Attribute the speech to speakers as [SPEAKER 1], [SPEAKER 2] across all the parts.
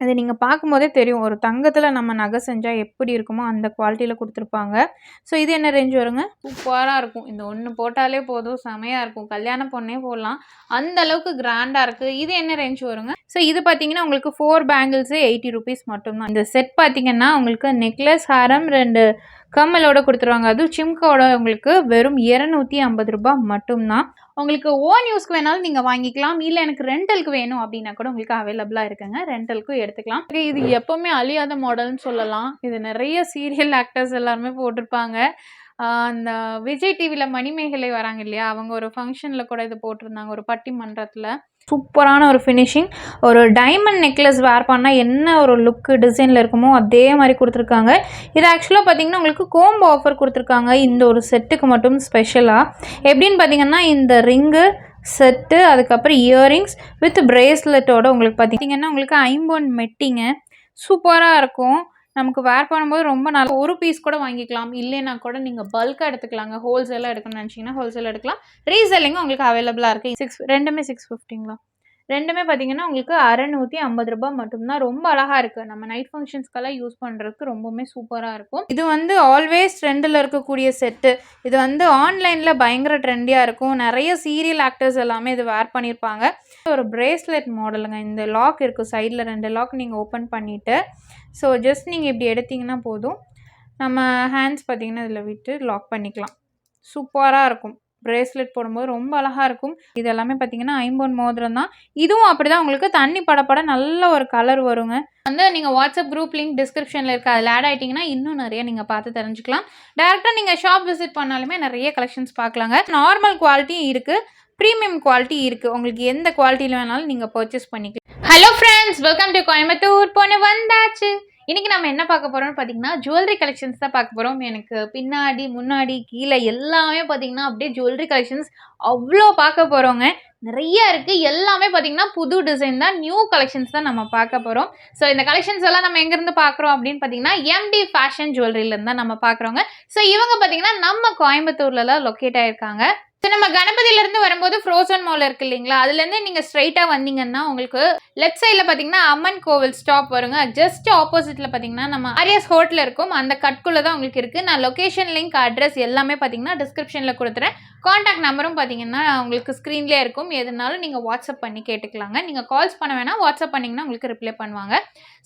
[SPEAKER 1] அது நீங்கள் பார்க்கும்போதே தெரியும். ஒரு தங்கத்தில் நம்ம நகை செஞ்சால் எப்படி இருக்குமோ அந்த குவாலிட்டியில் கொடுத்துருப்பாங்க. ஸோ இது என்ன ரேஞ்ச் வருங்க? சூப்பராக இருக்கும். இந்த ஒன்று போட்டாலே போதும், செமையாக இருக்கும். கல்யாண பொண்ணே போடலாம், அந்த அளவுக்கு கிராண்டாக இருக்குது. இது என்ன ரேஞ்ச் வருங்க? ஸோ இது பார்த்தீங்கன்னா உங்களுக்கு 4 பேங்கிள்ஸே 80 ருபீஸ் மட்டும்தான். இந்த செட் பார்த்தீங்கன்னா உங்களுக்கு நெக்லஸ், ஹாரம், 2 கம்மலோட கொடுத்துருவாங்க. அதுவும் சிம்காவோட உங்களுக்கு வெறும் 250 ரூபாய் மட்டும்தான். உங்களுக்கு ஓன் யூஸ்க்கு வேணாலும் நீங்கள் வாங்கிக்கலாம், இல்லை எனக்கு ரெண்டலுக்கு வேணும் அப்படின்னா கூட உங்களுக்கு அவைலபிளாக இருக்குங்க. ரெண்டலுக்கும் எடுத்துக்கலாம். இது எப்போவுமே அழியாத மாடல்னு சொல்லலாம். இது நிறைய சீரியல் ஆக்டர்ஸ் எல்லாருமே போட்டிருப்பாங்க. அந்த விஜய் டிவியில் மணிமேகலை வராங்க இல்லையா, அவங்க ஒரு ஃபங்க்ஷனில் கூட இது போட்டிருந்தாங்க, ஒரு பட்டிமன்றத்தில். சூப்பரான ஒரு ஃபினிஷிங். ஒரு டைமண்ட் நெக்லஸ் வேர் பண்ணால் என்ன ஒரு லுக்கு டிசைனில் இருக்குமோ அதே மாதிரி கொடுத்துருக்காங்க. இது ஆக்சுவலாக பார்த்தீங்கன்னா உங்களுக்கு கோம்போ ஆஃபர் கொடுத்துருக்காங்க இந்த ஒரு செட்டுக்கு மட்டும் ஸ்பெஷலாக. எப்படின்னு பார்த்தீங்கன்னா இந்த ரிங்கு செட்டு, அதுக்கப்புறம் இயரிங்ஸ் வித் பிரேஸ்லெட்டோட உங்களுக்கு பார்த்தீங்கன்னா உங்களுக்கு 5 மெட்டிங்க சூப்பராக இருக்கும். நமக்கு வேர் பண்ணும்போது ரொம்ப நல்லா. ஒரு பீஸ் கூட வாங்கிக்கலாம், இல்லைன்னா கூட நீங்கள் பல்காக எடுத்துக்கலாங்க. ஹோல்சேலாக எடுக்கணும்னு நினச்சிங்கன்னா ஹோல்சேலாக எடுக்கலாம். ரீசெல்லிங்கும் உங்களுக்கு அவைலபிளாக இருக்குது. ரெண்டுமே 650ங்களா? ரெண்டுமே பார்த்தீங்கன்னா உங்களுக்கு 650 ரூபாய் மட்டும்தான். ரொம்ப அழகாக இருக்குது. நம்ம நைட் ஃபங்க்ஷன்ஸ்க்கெல்லாம் யூஸ் பண்ணுறதுக்கு ரொம்பவுமே சூப்பராக இருக்கும். இது வந்து ஆல்வேஸ் ட்ரெண்டில் இருக்கக்கூடிய செட்டு. இது வந்து ஆன்லைனில் பயங்கர ட்ரெண்டியாக இருக்கும். நிறைய சீரியல் ஆக்டர்ஸ் எல்லாமே இது வேர் பண்ணியிருப்பாங்க. ஒரு பிரேஸ்லெட் மாடலுங்க. இந்த லாக் இருக்குது சைடில் 2 லாக் நீங்கள் ஓப்பன் பண்ணிவிட்டு, ஸோ ஜஸ்ட் நீங்கள் இப்படி எடுத்திங்கன்னா போதும். நம்ம ஹேண்ட்ஸ் பார்த்திங்கன்னா இதில் விட்டு லாக் பண்ணிக்கலாம். சூப்பராக இருக்கும். பிரேஸ்லெட் போடும்போது ரொம்ப அழகாக இருக்கும். இது எல்லாமே பார்த்தீங்கன்னா 5 மோதிரம் தான். இதுவும் அப்படி தான் உங்களுக்கு தண்ணி படப்பட நல்ல ஒரு கலர் வருங்க. வந்து நீங்கள் வாட்ஸ்அப் குரூப் லிங்க் டிஸ்கிரிப்ஷனில் இருக்க அதில் ஆட் ஆகிட்டிங்கன்னா இன்னும் நிறைய நீங்கள் பார்த்து தெரிஞ்சுக்கலாம். டேரெக்டாக நீங்கள் ஷாப் விசிட் பண்ணாலுமே நிறைய கலெக்ஷன்ஸ் பார்க்கலாங்க. நார்மல் குவாலிட்டியும் இருக்குது, ப்ரீமியம் குவாலிட்டி இருக்குது. உங்களுக்கு எந்த குவாலிட்டியில் வேணாலும் நீங்கள் பர்ச்சேஸ் பண்ணிக்கலாம். Hello friends, welcome to Coimbatore பொண்ணு வந்தாச்சு. இன்றைக்கி நம்ம என்ன பார்க்க போகிறோம்னு பார்த்தீங்கன்னா ஜுவல்லரி கலெக்ஷன்ஸ் தான் பார்க்க போகிறோம். எனக்கு பின்னாடி முன்னாடி கீழே எல்லாமே பார்த்தீங்கன்னா அப்படியே ஜுவல்லரி கலெக்ஷன்ஸ் அவ்வளோ பார்க்க போகிறோங்க. நிறைய இருக்குது. எல்லாமே பார்த்தீங்கன்னா புது டிசைன் தான், நியூ கலெக்ஷன்ஸ் தான் நம்ம பார்க்க போகிறோம். ஸோ இந்த கலெக்ஷன்ஸ் எல்லாம் நம்ம எங்கேருந்து பார்க்குறோம் அப்படின்னு பார்த்தீங்கன்னா எம்டி ஃபேஷன் ஜுவல்லரியிலேருந்து தான் நம்ம பார்க்குறோங்க. ஸோ இவங்க பார்த்தீங்கன்னா நம்ம கோயம்புத்தூர்லலாம் லொக்கேட் ஆகிருக்காங்க. ஸோ நம்ம கணபதியிலேருந்து வரும்போது ஃப்ரோசன் மால் இருக்குது இல்லைங்களா, அதுலேருந்து நீங்கள் ஸ்ட்ரைட்டாக வந்தீங்கன்னா உங்களுக்கு லெஃப்ட் சைடில் பார்த்தீங்கன்னா அம்மன் கோவில் ஸ்டாப் வருங்க. ஜஸ்ட் ஆப்போசிட்டில் பார்த்தீங்கன்னா நம்ம ஆரியாஸ் ஹோட்டல் இருக்கும். அந்த கட்குள்ளே தான் உங்களுக்கு இருக்குது. நான் லொக்கேஷன் லிங்க் அட்ரஸ் எல்லாமே பார்த்தீங்கன்னா டிஸ்கிரிப்ஷனில் கொடுத்துறேன். காண்டாக்ட் நம்பரும் பார்த்தீங்கன்னா உங்களுக்கு ஸ்க்ரீன்லேயே இருக்கும். எதுனாலும் நீங்கள் வாட்ஸ்அப் பண்ணி கேட்டுக்கலாங்க. நீங்கள் கால்ஸ் பண்ண வேணாம், வாட்ஸ்அப் பண்ணிங்கன்னா உங்களுக்கு ரிப்ளை பண்ணுவாங்க.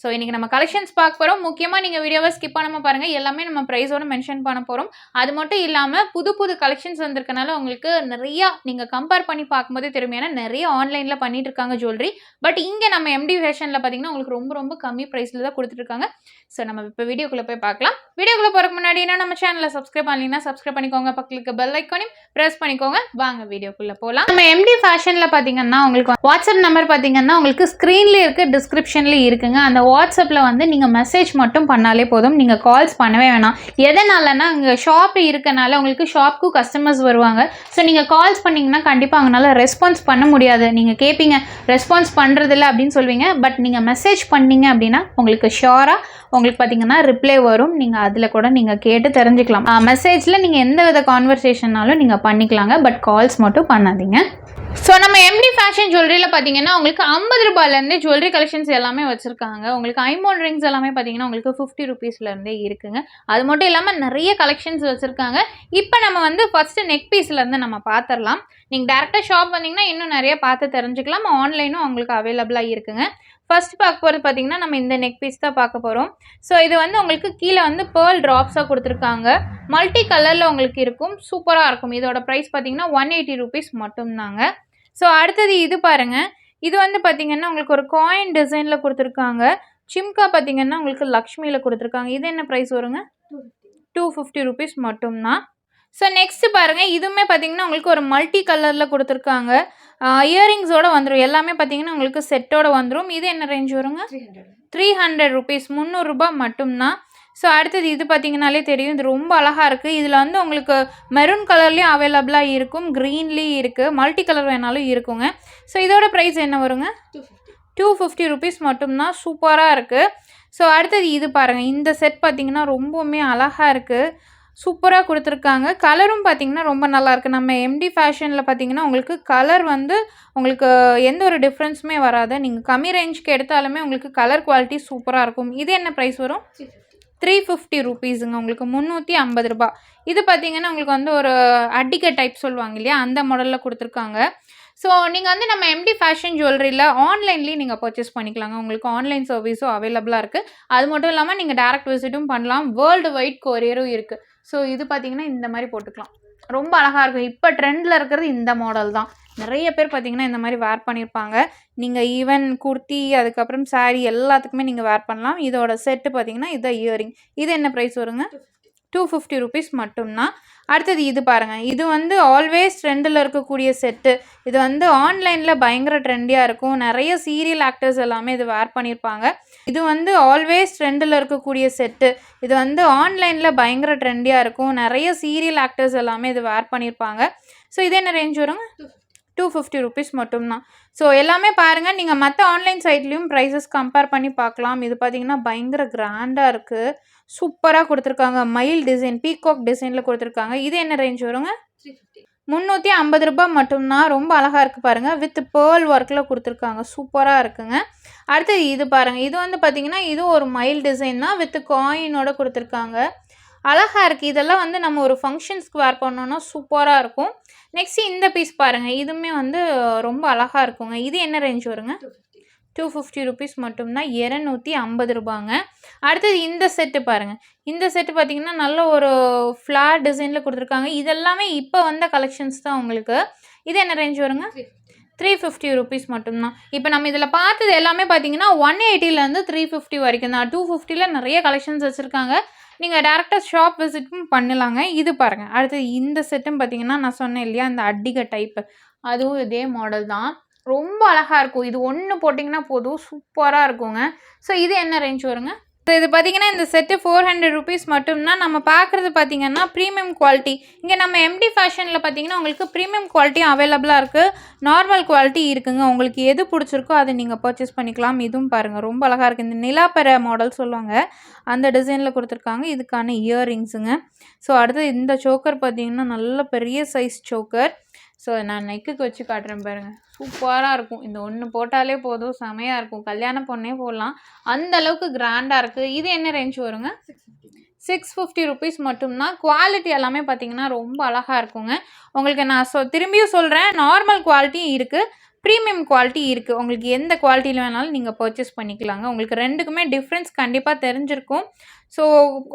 [SPEAKER 1] ஸோ இன்றைக்கி நம்ம கலெக்ஷன்ஸ் பார்க்க போகிறோம். முக்கியமாக நீங்கள் வீடியோவை ஸ்கிப் பண்ணாமல் பாருங்கள். எல்லாமே நம்ம ப்ரைஸோடு மென்ஷன் பண்ண போகிறோம். அது மட்டும் இல்லாமல் புது புது கலெக்ஷன்ஸ் வந்திருக்கனால உங்களுக்கு நிறையா நீங்கள் கம்பேர் பண்ணி பார்க்கும்போதே தெரியும். ஏன்னா நிறைய ஆன்லைனில் பண்ணிட்டு இருக்காங்க ஜுவல்லரி. பட் இங்கே நம்ம எம்டி ஃபேஷனில் பார்த்தீங்கன்னா உங்களுக்கு ரொம்ப ரொம்ப கம்மி ப்ரைஸில் தான் கொடுத்துட்ருக்காங்க. ஸோ நம்ம இப்போ வீடியோக்குள்ளே போய் பார்க்கலாம். வீடியோக்குள்ளே போகிறதுக்கு முன்னாடி நம்ம சேனலை சப்ஸ்கிரைப் பண்ணீங்கன்னா சப்ஸ்கிரைப் பண்ணிக்கோங்க. பக்கத்துக்கு பெல் ஐக்கானையும் ப்ரெஸ் பண்ணிக்கோங்க. வாங்க வீடியோக்குள்ளே போகலாம். நம்ம எம்டி ஃபேஷனில் பார்த்தீங்கன்னா உங்களுக்கு வாட்ஸ்அப் நம்பர் பார்த்தீங்கன்னா உங்களுக்கு ஸ்க்ரீன்லேயே இருக்குது, டிஸ்கிரிப்ஷன்லேயே இருக்குங்க. அந்த வாட்ஸ்அப்பில் வந்து நீங்கள் மெசேஜ் மட்டும் பண்ணாலே போதும், நீங்கள் கால்ஸ் பண்ணவே வேணாம். எதனாலன்னா இங்கே ஷாப் இருக்கனால உங்களுக்கு ஷாப்புக்கும் கஸ்டமர்ஸ் வருவாங்க. ஸோ நீங்கள் கால்ஸ் பண்ணிங்கன்னா கண்டிப்பாக அவங்களால ரெஸ்பான்ஸ் பண்ண முடியாது. நீங்கள் கேட்பீங்க ரெஸ்பான்ஸ் பண்ணுறதில்ல அப்படின்னு சொல்வீங்க. பட் நீங்கள் மெசேஜ் பண்ணீங்க அப்படின்னா உங்களுக்கு ஷியோராக உங்களுக்கு பார்த்தீங்கன்னா ரிப்ளை வரும். நீங்கள் அதில் கூட நீங்கள் கேட்டு தெரிஞ்சுக்கலாம். மெசேஜில் நீங்கள் எந்த வித கான்வர்சேஷன்னாலும் நீங்கள் பண்ணிக்கலாங்க. பட் கால்ஸ் மட்டும் பண்ணாதீங்க. ஸோ நம்ம எம்டி ஃபேஷன் ஜுவல்லரியில் பார்த்தீங்கன்னா உங்களுக்கு 50 ரூபாயிலேருந்து ஜுவல்லரி கலெக்ஷன்ஸ் எல்லாமே வச்சுருக்காங்க. உங்களுக்கு ஐமோன் ரிங்ஸ் எல்லாமே பார்த்தீங்கன்னா உங்களுக்கு 50 ருபீஸ்லேருந்தே இருக்குங்க. அது மட்டும் இல்லாமல் நிறைய கலெக்ஷன்ஸ் வச்சுருக்காங்க. இப்போ நம்ம வந்து ஃபஸ்ட்டு நெக் பீஸ்லேருந்து நம்ம பார்த்துடலாம். நீங்கள் டேரெக்டாக ஷாப் வந்தீங்கன்னா இன்னும் நிறைய பார்த்து தெரிஞ்சுக்கலாம். ஆன்லைனும் உங்களுக்கு அவைலபிளாக இருக்குங்க. ஃபஸ்ட் பார்க்க போகிறது பார்த்தீங்கன்னா நம்ம இந்த நெக் பீஸ் தான் பார்க்க போகிறோம். ஸோ இது வந்து உங்களுக்கு கீழே வந்து பேர்ல் ட்ராப்ஸாக கொடுத்துருக்காங்க. மல்டி கலரில் உங்களுக்கு இருக்கும். சூப்பராக இருக்கும். இதோட ப்ரைஸ் பார்த்தீங்கன்னா 180 ருபீஸ் மட்டும்தாங்க. ஸோ அடுத்தது இது பாருங்கள். இது வந்து பார்த்தீங்கன்னா உங்களுக்கு ஒரு காயின் டிசைனில் கொடுத்துருக்காங்க. சிம்கா பார்த்தீங்கன்னா உங்களுக்கு லக்ஷ்மியில் கொடுத்துருக்காங்க. இது என்ன ப்ரைஸ் வருங்க? 250 rupees மட்டும்தான். ஸோ நெக்ஸ்ட்டு பாருங்கள், இதுவுமே பார்த்தீங்கன்னா உங்களுக்கு ஒரு மல்டி கலரில் கொடுத்துருக்காங்க. இயரிங்ஸோடு வந்துடும். எல்லாமே பார்த்தீங்கன்னா உங்களுக்கு செட்டோடு வந்துடும். இது என்ன ரேஞ்ச் வருங்க? 300 rupees, 300 ரூபாய் மட்டும்தான். ஸோ அடுத்தது இது பார்த்தீங்கன்னாலே தெரியும். இது ரொம்ப அழகாக இருக்குது. இதில் வந்து உங்களுக்கு மெரூன் கலர்லேயும் அவைலபிளாக இருக்கும், க்ரீன்லேயும் இருக்குது, மல்டி கலர் வேணாலும் இருக்குங்க. ஸோ இதோட ப்ரைஸ் என்ன வருங்க? 250 rupees மட்டும்தான். சூப்பராக இருக்குது. ஸோ அடுத்தது இது பாருங்கள். இந்த செட் பார்த்திங்கன்னா ரொம்பவுமே அழகாக இருக்குது. சூப்பராக கொடுத்துருக்காங்க. கலரும் பார்த்திங்கன்னா ரொம்ப நல்லாயிருக்கு. நம்ம எம்டி ஃபேஷனில் பார்த்திங்கன்னா உங்களுக்கு கலர் வந்து உங்களுக்கு எந்த ஒரு டிஃப்ரென்ஸுமே வராது. நீங்கள் கம்மி ரேஞ்சுக்கு எடுத்தாலுமே உங்களுக்கு கலர் குவாலிட்டி சூப்பராக இருக்கும். இது என்ன ப்ரைஸ் வரும்? 350 rupeesங்க. உங்களுக்கு 350 ரூபாய். இது பார்த்திங்கன்னா உங்களுக்கு வந்து ஒரு அட்டிகை டைப் சொல்லுவாங்க இல்லையா, அந்த மாடலில் கொடுத்துருக்காங்க. ஸோ நீங்கள் வந்து நம்ம எம்டி ஃபேஷன் ஜுவல்லரியில் ஆன்லைன்லேயும் நீங்கள் பர்ச்சேஸ் பண்ணிக்கலாங்க. உங்களுக்கு ஆன்லைன் சர்வீஸும் அவைலபிளாக இருக்குது. அது மட்டும் இல்லாமல் நீங்கள் டேரக்ட் விசிட்டும் பண்ணலாம். வேர்ல்டு வைட் கொரியரும் இருக்குது. ஸோ இது பார்த்திங்கன்னா இந்த மாதிரி போட்டுக்கலாம். ரொம்ப அழகாக இருக்கும். இப்போ ட்ரெண்டில் இருக்கிறது இந்த மாடல் தான். நிறைய பேர் பார்த்திங்கன்னா இந்த மாதிரி வேர் பண்ணியிருப்பாங்க. நீங்கள் ஈவன் குர்த்தி, அதுக்கப்புறம் சாரீ எல்லாத்துக்குமே நீங்கள் வேர் பண்ணலாம். இதோட செட்டு பார்த்திங்கன்னா இதான் இயரிங். இது என்ன ப்ரைஸ் வருங்க? 250 rupees மட்டும்தான். அடுத்தது இது பாருங்கள். இது வந்து ஆல்வேஸ் ட்ரெண்டில் இருக்கக்கூடிய செட்டு. இது வந்து ஆன்லைனில் பயங்கர ட்ரெண்டியாக இருக்கும். நிறைய சீரியல் ஆக்டர்ஸ் எல்லாமே இது வேர் பண்ணியிருப்பாங்க. இது வந்து ஆல்வேஸ் ட்ரெண்டில் இருக்கக்கூடிய செட்டு. இது வந்து ஆன்லைனில் பயங்கர ட்ரெண்டியாக இருக்கும். நிறைய சீரியல் ஆக்டர்ஸ் எல்லாமே இது வேர் பண்ணியிருப்பாங்க. ஸோ இது என்ன ரேஞ்ச் வருங்க? 250 rupees மட்டும்தான். ஸோ எல்லாமே பாருங்கள். நீங்கள் மற்ற ஆன்லைன் சைட்லேயும் ப்ரைஸஸ் கம்பேர் பண்ணி பார்க்கலாம். இது பார்த்திங்கன்னா பயங்கர கிராண்டாக இருக்குது. சூப்பராக கொடுத்துருக்காங்க. மயில் டிசைன், பீகாக் டிசைனில் கொடுத்துருக்காங்க. இது என்ன ரேஞ்ச் வருங்க? 350 ரூபாய் மட்டும்தான். ரொம்ப அழகாக இருக்குது பாருங்கள். வித் பேர்ல் ஒர்க்கில் கொடுத்துருக்காங்க. சூப்பராக இருக்குங்க. அடுத்தது இது பாருங்கள். இது வந்து பார்த்திங்கன்னா இது ஒரு மயில் டிசைன் தான், வித் காயினோட கொடுத்துருக்காங்க. அழகாக இருக்குது. இதெல்லாம் வந்து நம்ம ஒரு ஃபங்க்ஷன்ஸ்க்கு வேர் பண்ணோன்னா சூப்பராக இருக்கும். நெக்ஸ்ட்டு இந்த பீஸ் பாருங்கள். இதுவுமே வந்து ரொம்ப அழகாக இருக்குங்க. இது என்ன ரேஞ்ச் வருங்க? 250 rupees மட்டும்தான். 250 ரூபாங்க. அடுத்தது இந்த செட்டு பாருங்கள். இந்த செட்டு பார்த்திங்கன்னா நல்ல ஒரு ஃப்ளார் டிசைனில் கொடுத்துருக்காங்க. இதெல்லாமே இப்போ வந்த கலெக்ஷன்ஸ் தான் உங்களுக்கு. இது என்ன ரேஞ்ச் வருங்க? 350 rupees மட்டும்தான். இப்போ நம்ம இதில் பார்த்தது எல்லாமே பார்த்திங்கன்னா 180லேருந்து 350 வரைக்கும் தான். 250ல் நிறைய கலெக்ஷன்ஸ் வச்சுருக்காங்க. நீங்கள் டேரெக்டாக ஷாப் விசிட்டும் பண்ணலாங்க. இது பாருங்கள். அடுத்தது இந்த செட்டும் பார்த்திங்கன்னா நான் சொன்னேன் இல்லையா, இந்த அட்டிகை டைப்பு, அதுவும் இதே மாடல் தான். ரொம்ப அழகாக இருக்கும். இது ஒன்று போட்டிங்கன்னா போதும், சூப்பராக இருக்குங்க. ஸோ இது என்ன ரேஞ்ச் வருங்க? ஸோ இது பார்த்திங்கன்னா இந்த செட்டு 400 rupees மட்டும்தான். நம்ம பார்க்குறது பார்த்திங்கன்னா ப்ரீமியம் குவாலிட்டி. இங்கே நம்ம எம்டி ஃபேஷனில் பார்த்திங்கன்னா உங்களுக்கு ப்ரீமியம் குவாலிட்டியும் அவைலபிளாக இருக்குது, நார்மல் குவாலிட்டி இருக்குங்க. உங்களுக்கு எது பிடிச்சிருக்கோ அதை நீங்கள் பர்ச்சேஸ் பண்ணிக்கலாம். இதுவும் பாருங்கள் ரொம்ப அழகாக இருக்குது. இந்த நிலாப்பெற மாடல் சொல்லுவாங்க, அந்த டிசைனில் கொடுத்துருக்காங்க. இதுக்கான இயரிங்ஸுங்க. ஸோ அடுத்து இந்த சோக்கர் பார்த்திங்கன்னா நல்ல பெரிய சைஸ் சோக்கர். ஸோ நான் நெக்குக்கு வச்சு காட்டுறேன் பாருங்கள். சூப்பராக இருக்கும். இந்த ஒன்று போட்டாலே போதும், செமையாக இருக்கும். கல்யாண பொண்ணே போடலாம், அந்த அளவுக்கு கிராண்டாக இருக்குது. இது என்ன ரேஞ்ச் வருங்க? 650 rupees மட்டும்தான். குவாலிட்டி எல்லாமே பார்த்திங்கன்னா ரொம்ப அழகாக இருக்குங்க. உங்களுக்கு நான் திரும்பியும் சொல்கிறேன், நார்மல் குவாலிட்டியும் இருக்குது, ப்ரீமியம் குவாலிட்டி இருக்குது. உங்களுக்கு எந்த குவாலிட்டியில் வேணாலும் நீங்கள் பர்ச்சேஸ் பண்ணிக்கலாங்க. உங்களுக்கு ரெண்டுக்குமே டிஃப்ரென்ஸ் கண்டிப்பாக தெரிஞ்சிருக்கும். ஸோ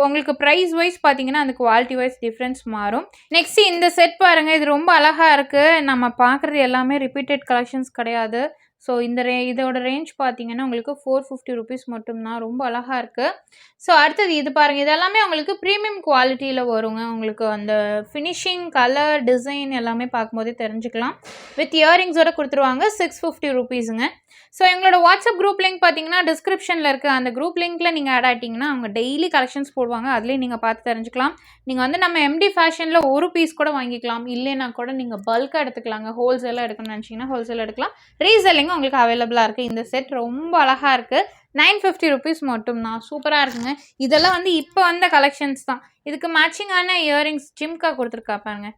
[SPEAKER 1] உங்களுக்கு ப்ரைஸ் வைஸ் பார்த்தீங்கன்னா அந்த குவாலிட்டி வைஸ் டிஃப்ரென்ஸ் மாறும். நெக்ஸ்ட்டு இந்த செட் பாருங்கள். இது ரொம்ப அழகாக இருக்குது. நம்ம பார்க்குறது எல்லாமே ரிப்பீட்டட் கலெக்ஷன்ஸ் கிடையாது. ஸோ இதோட ரேஞ்ச் பார்த்தீங்கன்னா உங்களுக்கு 450 rupees மட்டும்தான். ரொம்ப அழகாக இருக்குது. ஸோ அடுத்தது இது பாருங்கள். இதெல்லாமே உங்களுக்கு ப்ரீமியம் குவாலிட்டியில் வருங்க. உங்களுக்கு அந்த ஃபினிஷிங், கலர், டிசைன் எல்லாமே பார்க்கும்போதே தெரிஞ்சுக்கலாம். வித் இயரிங்ஸோடு கொடுத்துருவாங்க. 650 rupeesங்க. ஸோ எங்களோட வாட்ஸ்அப் குரூப் லிங்க் பார்த்தீங்கன்னா டிஸ்கிரிப்ஷனில் இருக்குது. அந்த குரூப் லிங்க்கில் நீங்கள் ஆட் ஆகிட்டிங்கன்னா அவங்க டெய்லி கலெக்ஷன்ஸ் போடுவாங்க. அதுலேயும் நீங்கள் பார்த்து தெரிஞ்சுக்கலாம். நீங்கள் வந்து நம்ம எம்டி ஃபேஷனில் ஒரு பீஸ் கூட வாங்கிக்கலாம். இல்லைன்னா கூட நீங்கள் பல்காக எடுத்துக்கலாங்க. ஹோல்சேலாக எடுக்கணும்னு நினச்சிங்கன்னா ஹோல்சேல் எடுக்கலாம். ரீசெல்லிங்கும் உங்களுக்கு அவைலபிளாக இருக்குது. இந்த செட் ரொம்ப அழகாக இருக்குது. 950 rupees மட்டும்தான். சூப்பராக இருக்குங்க. இதெல்லாம் வந்து இப்போ வந்த கலெக்ஷன்ஸ் தான். இதுக்கு மேட்சிங்கான இயரிங்ஸ் ஜிம்கா கொடுத்துருக்கா பாருங்க.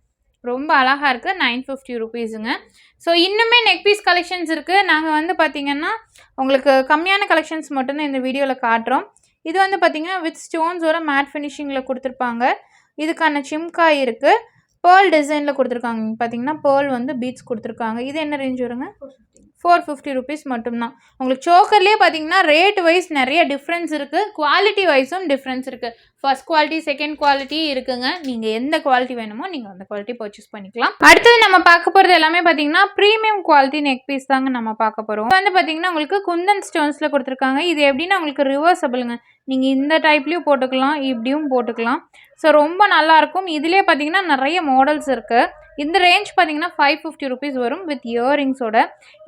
[SPEAKER 1] ரொம்ப அழகாக இருக்குது. 950 rupeesங்க. ஸோ இன்னுமே நெக் பீஸ் கலெக்ஷன்ஸ் இருக்குது. நாங்கள் வந்து பார்த்திங்கன்னா உங்களுக்கு கம்மியான கலெக்ஷன்ஸ் மட்டும்தான் இந்த வீடியோவில் காட்டுறோம். இது வந்து பார்த்திங்கன்னா வித் ஸ்டோன்ஸோட மேட் ஃபினிஷிங்கில் கொடுத்துருப்பாங்க. இதுக்கான ஜிம்கா இருக்குது. பேர்ல் டிசைனில் கொடுத்துருக்காங்க. பார்த்திங்கன்னா பேர்ல் வந்து பீட்ஸ் கொடுத்துருக்காங்க. இது என்ன ரேஞ்ச் வருங்க? 450 rupees மட்டும்தான். உங்களுக்கு சோக்கர்லேயே பார்த்தீங்கன்னா ரேட் வைஸ் நிறைய டிஃப்ரென்ஸ் இருக்குது, குவாலிட்டி வைஸும் டிஃப்ரென்ஸ் இருக்குது. ஃபர்ஸ்ட் குவாலிட்டி செகண்ட் குவாலிட்டி இருக்குங்க. நீங்கள் எந்த குவாலிட்டி வேணுமோ நீங்கள் அந்த குவாலிட்டி பர்ச்சேஸ் பண்ணிக்கலாம். அடுத்தது நம்ம பார்க்க போகிறது எல்லாமே பார்த்தீங்கன்னா ப்ரீமியம் குவாலிட்டி நெக் பீஸ் தாங்க நம்ம பார்க்க போகிறோம். வந்து பார்த்தீங்கன்னா உங்களுக்கு குந்தன் ஸ்டோன்ஸில் கொடுத்துருக்காங்க. இது எப்படின்னா உங்களுக்கு ரிவர்சபிளுங்க. நீங்கள் இந்த டைப்லேயும் போட்டுக்கலாம், இப்படியும் போட்டுக்கலாம். ஸோ ரொம்ப நல்லாயிருக்கும். இதிலே பார்த்தீங்கன்னா நிறைய மாடல்ஸ் இருக்குது. இந்த ரேஞ்ச் பார்த்தீங்கன்னா 550 rupees வரும் வித் இயரிங்ஸோட.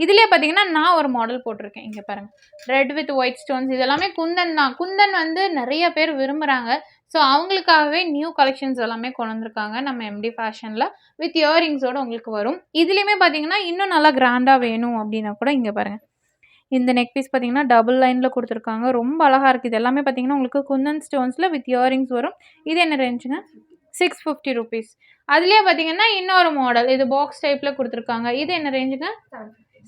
[SPEAKER 1] இதிலே பார்த்தீங்கன்னா நான் ஒரு மாடல் போட்டிருக்கேன். இங்கே பாருங்கள், ரெட் வித் ஒயிட் ஸ்டோன்ஸ். இதெல்லாமே குந்தன் தான். குந்தன் வந்து நிறைய பேர் விரும்புகிறாங்க. ஸோ அவங்களுக்காகவே நியூ கலெக்ஷன்ஸ் எல்லாமே கொண்டு வந்திருக்காங்க நம்ம எம்டி ஃபேஷனில். வித் இயரிங்ஸோட உங்களுக்கு வரும். இதுலேயுமே பார்த்தீங்கன்னா இன்னும் நல்லா கிராண்டாக வேணும் அப்படின்னா கூட இங்கே பாருங்கள், இந்த நெக் பீஸ் பார்த்தீங்கன்னா டபுள் லைனில் கொடுத்துருக்காங்க. ரொம்ப அழகாக இருக்குது. இது எல்லாமே பார்த்தீங்கன்னா உங்களுக்கு குந்தன் ஸ்டோன்ஸில் வித் இயரிங்ஸ் வரும். இது என்ன ரேஞ்சுங்க? 650 rupees. அதுலேயே பார்த்தீங்கன்னா இன்னொரு மாடல், இது பாக்ஸ் டைப்பில் கொடுத்துருக்காங்க. இது என்ன ரேஞ்சுங்க?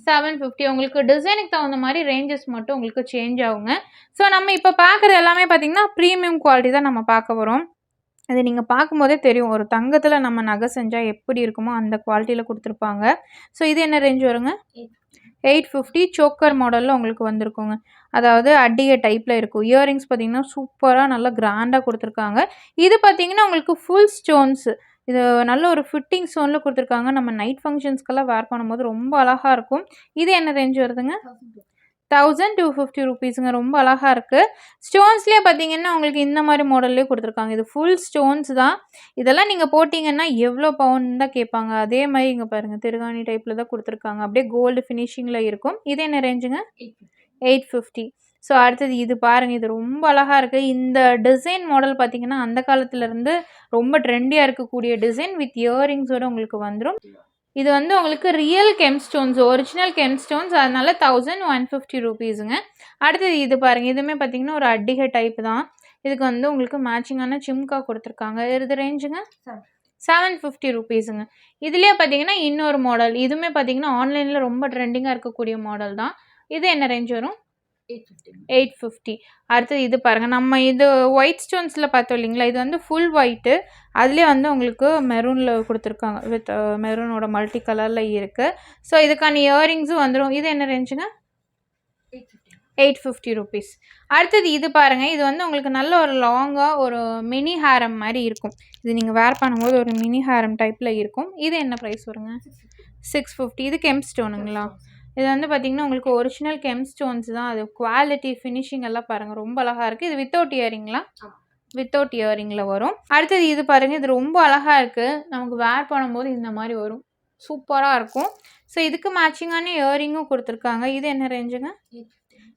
[SPEAKER 1] 750. உங்களுக்கு டிசைனுக்கு தகுந்த மாதிரி ரேஞ்சஸ் மட்டும் உங்களுக்கு சேஞ்ச் ஆகுங்க. ஸோ நம்ம இப்போ பார்க்குறது எல்லாமே பார்த்தீங்கன்னா ப்ரீமியம் குவாலிட்டி தான் நம்ம பார்க்க போகிறோம். அது நீங்கள் பார்க்கும்போதே தெரியும், ஒரு தங்கத்தில் நம்ம நகை செஞ்சால் எப்படி இருக்குமோ அந்த குவாலிட்டியில் கொடுத்துருப்பாங்க. ஸோ இது என்ன ரேஞ்ச் வருங்க? 850. சோக்கர் மாடலில் உங்களுக்கு வந்திருக்குங்க. அதாவது அடிகை டைப்பில் இருக்கும். இயரிங்ஸ் பார்த்தீங்கன்னா சூப்பராக நல்லா கிராண்டாக கொடுத்துருக்காங்க. இது பார்த்தீங்கன்னா உங்களுக்கு ஃபுல் ஸ்டோன்ஸு. இது நல்ல ஒரு ஃபிட்டிங் ஸ்டோனில் கொடுத்துருக்காங்க. நம்ம நைட் ஃபங்க்ஷன்ஸ்க்கெல்லாம் வேர் பண்ணும்போது ரொம்ப அழகாக இருக்கும். இது என்ன ரேஞ்ச் வருதுங்க? 1250 rupeesங்க. ரொம்ப அழகாக இருக்குது. ஸ்டோன்ஸ்லேயே பார்த்தீங்கன்னா உங்களுக்கு இந்த மாதிரி மாடல்லே கொடுத்துருக்காங்க. இது ஃபுல் ஸ்டோன்ஸ் தான். இதெல்லாம் நீங்கள் போட்டிங்கன்னா எவ்வளோ பவுன் தான் கேட்பாங்க. அதே மாதிரி இங்கே பாருங்கள், திருகாணி டைப்பில் தான் கொடுத்துருக்காங்க. அப்படியே கோல்டு ஃபினிஷிங்கில் இருக்கும். இது என்ன ரேஞ்சுங்க? 850. ஸோ அடுத்தது இது பாருங்கள், இது ரொம்ப அழகாக இருக்குது. இந்த டிசைன் மாடல் பார்த்தீங்கன்னா அந்த காலத்துலேருந்து ரொம்ப ட்ரெண்டியாக இருக்கக்கூடிய டிசைன் வித் இயரிங்ஸோடு உங்களுக்கு வந்துடும். இது வந்து உங்களுக்கு ரியல் கெம்ஸ்டோன்ஸ், ஒரிஜினல் கெம்ஸ்டோன்ஸ். அதனால 1150 rupeesங்க. அடுத்தது இது பாருங்கள், இதுவுமே பார்த்தீங்கன்னா ஒரு அட்டிகை டைப் தான். இதுக்கு வந்து உங்களுக்கு மேட்சிங்கான சிம்கா கொடுத்துருக்காங்க. இது ரேஞ்சுங்க? 750 rupeesங்க. இதுலேயே பார்த்தீங்கன்னா இன்னொரு மாடல், இதுவுமே பார்த்தீங்கன்னா ஆன்லைனில் ரொம்ப ட்ரெண்டிங்காக இருக்கக்கூடிய மாடல் தான். இது என்ன ரேஞ்ச் வரும்? 850. அடுத்தது இது பாருங்கள், நம்ம இது ஒயிட் ஸ்டோன்ஸில் பார்த்தோம் இல்லைங்களா, இது வந்து ஃபுல் ஒயிட்டு. அதுலேயே வந்து உங்களுக்கு மெரூனில் கொடுத்துருக்காங்க. வித் மெரூனோட மல்டி கலரில் இருக்குது. ஸோ இதுக்கான இயரிங்ஸும் வந்துடும். இது என்ன ரேஞ்சுங்க? 850 rupees. அடுத்தது இது பாருங்கள், இது வந்து உங்களுக்கு நல்ல ஒரு லாங்காக ஒரு மினி ஹேரம் மாதிரி இருக்கும். இது நீங்கள் வேர் பண்ணும்போது ஒரு மினி ஹேரம் டைப்பில் இருக்கும். இது என்ன ப்ரைஸ் வருங்க? 650. இது கெம் ஸ்டோனுங்களா? இது வந்து பார்த்திங்கன்னா உங்களுக்கு ஒரிஜினல் கெம் ஸ்டோன்ஸ் தான். அது குவாலிட்டி ஃபினிஷிங் எல்லாம் பாருங்கள் ரொம்ப அழகாக இருக்குது. இது வித்தவுட் இயரிங்களா? வித்தவுட் இயரிங்கில் வரும். அடுத்தது இது பாருங்கள், இது ரொம்ப அழகாக இருக்குது. நமக்கு வேர் பண்ணும்போது இந்த மாதிரி வரும், சூப்பராக இருக்கும். ஸோ இதுக்கு மேட்சிங்கான இயரிங்கும் கொடுத்துருக்காங்க. இது என்ன ரேஞ்சுங்க?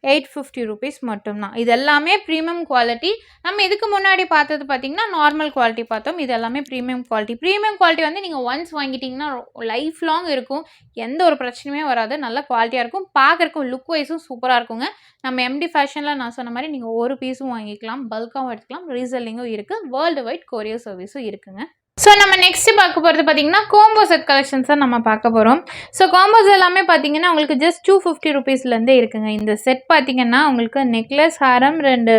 [SPEAKER 1] 850 rupees மட்டும்தான். இது எல்லாமே ப்ரீமியம் குவாலிட்டி. நம்ம இதுக்கு முன்னாடி பார்த்தது பார்த்திங்கன்னா நார்மல் குவாலிட்டி பார்த்தோம். இது எல்லாமே ப்ரீமியம் குவாலிட்டி. ப்ரீமியம் குவாலிட்டி வந்து நீங்கள் ஒன்ஸ் வாங்கிட்டிங்கன்னா லைஃப் லாங் இருக்கும். எந்த ஒரு பிரச்சனையுமே வராது. நல்ல குவாலிட்டியாக இருக்கும். பார்க்குறக்கும் லுக் வைஸும் சூப்பராக இருக்குங்க. நம்ம எம்டி ஃபேஷனில் நான் சொன்ன மாதிரி நீங்கள் ஒரு பீஸும் வாங்கிக்கலாம், பல்காகவும் எடுத்துக்கலாம். ரீசெல்லிங்கும் இருக்குது. வேர்ல்டு வைட் கொரியர் சர்வீஸும் இருக்குங்க. ஸோ நம்ம நெக்ஸ்ட்டு பார்க்க போகிறது பார்த்திங்கன்னா காம்போ செட் கலெக்ஷன்ஸ் தான் நம்ம பார்க்க போகிறோம். ஸோ காம்போஸ் எல்லாமே பார்த்திங்கன்னா உங்களுக்கு ஜஸ்ட் 250 rupeesலேருந்தே இருக்குங்க. இந்த செட் பார்த்திங்கன்னா உங்களுக்கு நெக்லஸ், ஹாரம், 2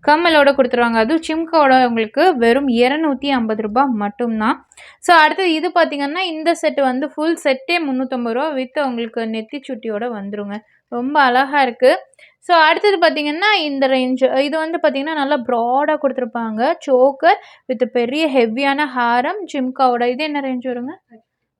[SPEAKER 1] கம்மலோட கொடுத்துருவாங்க. அதுவும் சிம்காவோட உங்களுக்கு வெறும் 250 ரூபாய் மட்டும்தான். ஸோ அடுத்தது இது பார்த்திங்கன்னா இந்த செட்டு வந்து ஃபுல் செட்டே 350 ரூபா வித் உங்களுக்கு நெத்தி சுட்டியோட வந்துருங்க. ரொம்ப அழகாக இருக்குது. ஸோ அடுத்தது பார்த்திங்கன்னா இந்த ரேஞ்சு, இது வந்து பார்த்திங்கன்னா நல்லா ப்ராடாக கொடுத்துருப்பாங்க. சோக்கர் வித் பெரிய ஹெவியான ஹாரம் ஜிம்காவோட. இது என்ன ரேஞ்ச் வருங்க?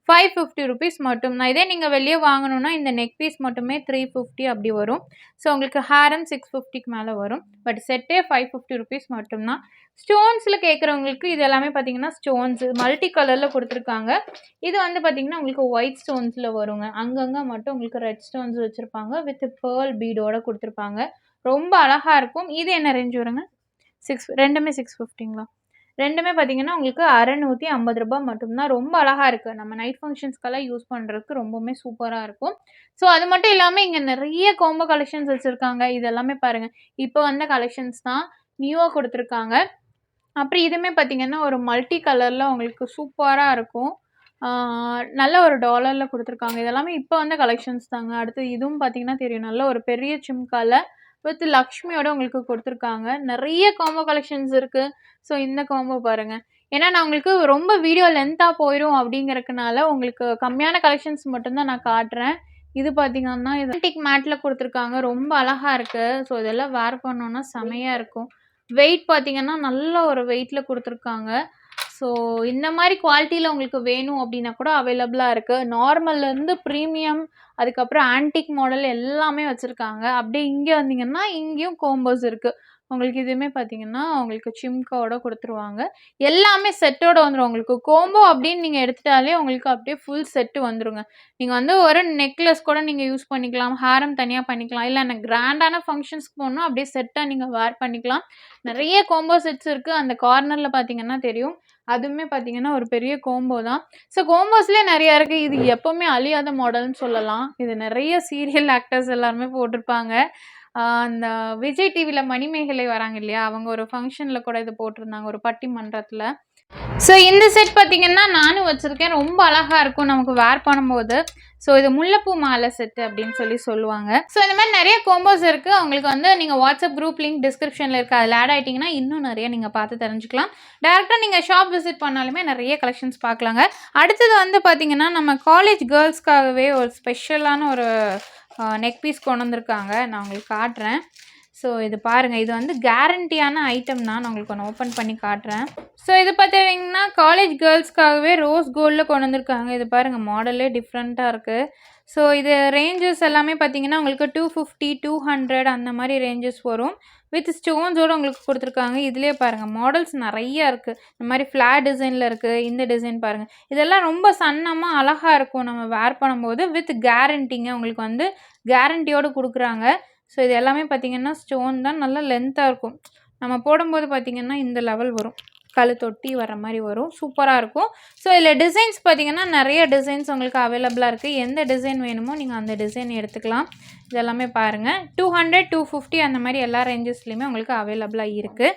[SPEAKER 1] 550 rupees மட்டும்தான். இதே நீங்கள் வெளியே வாங்கணுன்னா இந்த நெக் பீஸ் மட்டுமே 350 அப்படி வரும். ஸோ உங்களுக்கு ஹாரம் 650க்கு மேலே வரும். பட் செட்டே 550 rupees மட்டும்தான். ஸ்டோன்ஸில் கேட்குறவங்களுக்கு இது எல்லாமே பார்த்தீங்கன்னா ஸ்டோன்ஸு மல்டி கலரில் கொடுத்துருக்காங்க. இது வந்து பார்த்திங்கன்னா உங்களுக்கு ஒயிட் ஸ்டோன்ஸில் வருங்க. அங்கங்கே மட்டும் உங்களுக்கு ரெட் ஸ்டோன்ஸ் வச்சுருப்பாங்க வித் பேர்ல் பீடோட கொடுத்துருப்பாங்க. ரொம்ப அழகாக இருக்கும். இது என்ன ரேஞ்ச் வருங்க? ரெண்டுமே 650ங்களா? ரெண்டுமே பார்த்திங்கன்னா உங்களுக்கு 650 ரூபாய் மட்டும்தான். ரொம்ப அழகாக இருக்குது. நம்ம நைட் ஃபங்க்ஷன்ஸ்க்கெல்லாம் யூஸ் பண்ணுறதுக்கு ரொம்பவுமே சூப்பராக இருக்கும். ஸோ அது மட்டும் இல்லாமல் இங்கே நிறைய காம்போ கலெக்ஷன்ஸ் வச்சுருக்காங்க. இது எல்லாமே பாருங்கள், இப்போ வந்த கலெக்ஷன்ஸ் தான், நியூவாக கொடுத்துருக்காங்க. அப்புறம் இதுவுமே பார்த்திங்கன்னா ஒரு மல்டி கலரில் உங்களுக்கு சூப்பராக இருக்கும். நல்ல ஒரு டாலரில் கொடுத்துருக்காங்க. இதெல்லாமே இப்போ வந்த கலெக்ஷன்ஸ் தாங்க. அடுத்து இதுவும் பார்த்திங்கன்னா தெரியும், நல்ல ஒரு பெரிய சிம்கால வித் லக்ஷ்மியோட உங்களுக்கு கொடுத்துருக்காங்க. நிறைய காம்போ கலெக்ஷன்ஸ் இருக்குது. ஸோ இந்த காம்போ பாருங்கள். ஏன்னா நான் உங்களுக்கு ரொம்ப வீடியோ லென்த்தாக போயிடும் அப்படிங்கிறதுனால உங்களுக்கு கம்மியான கலெக்ஷன்ஸ் மட்டும்தான் நான் காட்டுறேன். இது பார்த்தீங்கன்னா, இது ஆன்டிக் மேட்ல குடுத்துருக்காங்க. ரொம்ப அழகா இருக்கு. ஸோ இதெல்லாம் வேர் பண்ணோம்னா செமையா இருக்கும். வெயிட் பார்த்தீங்கன்னா, நல்ல ஒரு வெயிட்ல குடுத்துருக்காங்க. ஸோ இந்த மாரி குவாலிட்டில உங்களுக்கு வேணும் அப்டின்னா கூட அவைலபிளா இருக்கு. நார்மல்லேருந்து ப்ரீமியம், அதுக்கப்புறம் ஆன்டிக் மாடல் எல்லாமே வச்சிருக்காங்க. அப்படியே இங்க வந்தீங்கன்னா, இங்கேயும் கோம்போஸ் இருக்கு. உங்களுக்கு இதுவுமே பார்த்தீங்கன்னா, உங்களுக்கு சிம்காவோட குடுத்துருவாங்க. எல்லாமே செட்டோட வந்துரும். உங்களுக்கு கோம்போ அப்படின்னு நீங்க எடுத்துட்டாலே உங்களுக்கு அப்படியே ஃபுல் செட் வந்துருங்க. நீங்க வந்து ஒரு நெக்லஸ் கூட நீங்க யூஸ் பண்ணிக்கலாம். ஹாரம் தனியா பண்ணிக்கலாம். இல்ல எனக்கு கிராண்டான ஃபங்ஷன்ஸ்க்கு போணும்னா அப்படியே செட்டா நீங்க வேர் பண்ணிக்கலாம். நெறைய கோம்போ செட்ஸ் இருக்கு. அந்த கார்னர்ல பார்த்தீங்கன்னா தெரியும். அதுவுமே பார்த்தீங்கன்னா, ஒரு பெரிய கோம்போ தான். ஸோ கோம்போஸ்லயே நெறைய இருக்கு. இது எப்பவுமே அழியாத மாடல்ன்னு சொல்லலாம். இது நெறைய சீரியல் ஆக்டர்ஸ் எல்லாருமே போட்டிருப்பாங்க. அந்த விஜய் டிவில மணிமேகலை வராங்க இல்லையா? அவங்க ஒரு ஃபங்ஷன்ல கூட இது போட்டிருந்தாங்க. ஒரு பட்டிமன்றத்துல. ஸோ இந்த செட் பார்த்தீங்கன்னா, நானும் வச்சிருக்கேன். ரொம்ப அழகா இருக்கும் நமக்கு வேர் பண்ணும்போது. ஸோ இது முல்லைப்பூ மாலை செட்டு அப்படின்னு சொல்லுவாங்க. ஸோ இந்த மாதிரி நெறைய கோம்போஸ் இருக்கு. உங்களுக்கு வந்து நீங்க வாட்ஸ்அப் குரூப் லிங்க் டிஸ்கிரிப்ஷன்ல இருக்கு. அதில ஆட் ஆயிட்டீங்கன்னா, இன்னும் நெறைய நீங்க பார்த்து தெரிஞ்சுக்கலாம். டைரக்ட்டா நீங்க ஷாப் விசிட் பண்ணாலுமே நெறைய கலெக்ஷன்ஸ் பார்க்கலாங்க. அடுத்தது வந்து பார்த்தீங்கன்னா, நம்ம காலேஜ் கேர்ள்ஸ்க்காகவே ஒரு ஸ்பெஷலான ஒரு நெக் பீஸ் கொண்டு வந்திருக்காங்க. நான் உங்களுக்கு காட்டுறேன். ஸோ இது பாருங்க. இது வந்து கேரண்டியான ஐட்டம் தான். நான் உங்களுக்கு ஒண்ணு ஓப்பன் பண்ணி காட்டுறேன். ஸோ இது பார்த்தீங்கன்னா, காலேஜ் கேர்ள்ஸ்க்காகவே ரோஸ் கோல்ட்ல கொண்டு வந்திருக்காங்க. இது பாருங்க மாடலே டிஃப்ரெண்ட்டா இருக்கு. ஸோ இது ரேஞ்சஸ் எல்லாமே பார்த்தீங்கன்னா, உங்களுக்கு 250, 200 அந்த மாரி ரேஞ்சஸ் வரும். வித் ஸ்டோன்ஸோட உங்களுக்கு குடுத்துருக்காங்க. இதுலயே பாருங்க மாடல்ஸ் நெறைய இருக்கு. இந்த மாரி ஃப்ளார் டிசைன்ல இருக்கு. இந்த டிசைன் பாருங்க. இதெல்லாம் ரொம்ப சன்னமா அழகா இருக்கும் நம்ம வேர் பண்ணும்போது. வித் கேரண்டிங்க. உங்களுக்கு வந்து கேரண்டியோட குடுக்குறாங்க. ஸோ இது எல்லாமே பார்த்தீங்கன்னா, ஸ்டோன் தான். நல்லா லென்த்தா இருக்கும். நம்ம போடும்போது பார்த்தீங்கன்னா, இந்த லெவல் வரும். கழுத்தொட்டி வர மாரி வரும். சூப்பரா இருக்கும். ஸோ இதில டிசைன்ஸ் பார்த்தீங்கன்னா, நெறைய டிசைன்ஸ் உங்களுக்கு அவைலபிளா இருக்கு. எந்த டிசைன் வேணுமோ நீங்க அந்த டிசைன் எடுத்துக்கலாம். இது எல்லாமே பாருங்க. 200, 250 அந்த மாரி எல்லா ரேஞ்சஸ்லயுமே உங்களுக்கு அவைலபிளா இருக்கு.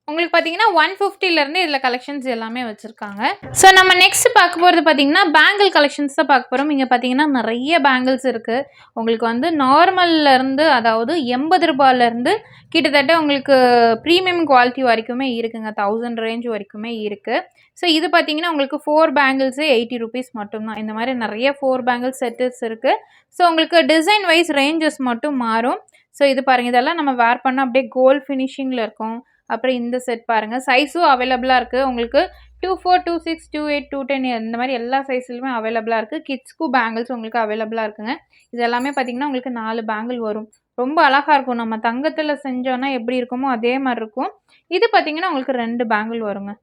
[SPEAKER 1] உங்களுக்கு பார்த்தீங்கன்னா, 150லேருந்து இதில கலெக்ஷன்ஸ் எல்லாமே வச்சிருக்காங்க. ஸோ நம்ம நெக்ஸ்ட் பார்க்க போறது பார்த்தீங்கன்னா, பேங்கிள் கலெக்ஷன்ஸ் தான் பார்க்க போறோம். இங்க பார்த்தீங்கன்னா, நெறைய பேங்கிள்ஸ் இருக்கு. உங்களுக்கு வந்து நார்மல்லேருந்து அதாவது ரூ. 80லேருந்து கிட்டத்தட்ட உங்களுக்கு ப்ரீமியம் குவாலிட்டி வரைக்குமே இருக்குங்க. 1000 ரேஞ்ச் வரைக்குமே இருக்கு. ஸோ இது பார்த்தீங்கன்னா, உங்களுக்கு 4 பேங்கிள்ஸே ₹80 மட்டும் தான். இந்த மாரி நெறைய 4 பேங்கிள்ஸ் செட்டஸ் இருக்கு. ஸோ உங்களுக்கு டிசைன் வைஸ் ரேஞ்சஸ் மட்டும் மாறும். ஸோ இது பாருங்க. இதெல்லாம் நம்ம வேர் பண்ணா அப்படியே கோல்ட் ஃபினிஷிங்ல இருக்கும். அப்புறம் இந்த செட் பாருங்க. சைஸும் அவைலபிளா இருக்கு. உங்களுக்கு 24, 26, 28, 210 இந்த மாரி எல்லா சைஸ்லயுமே அவைலபிளா இருக்கு. கிட்ஸ்க்கும் பேங்கிள்ஸ் உங்களுக்கு அவைலபிளா இருக்குங்க. இது எல்லாமே பார்த்தீங்கன்னா, உங்களுக்கு 4 பேங்கிள் வரும். ரொம்ப அழகா இருக்கும். நம்ம தங்கத்துல செஞ்சோம்னா எப்படி இருக்குமோ அதே மாரி இருக்கும். இது பார்த்தீங்கன்னா, உங்களுக்கு 2 பேங்கிள் வருங்க.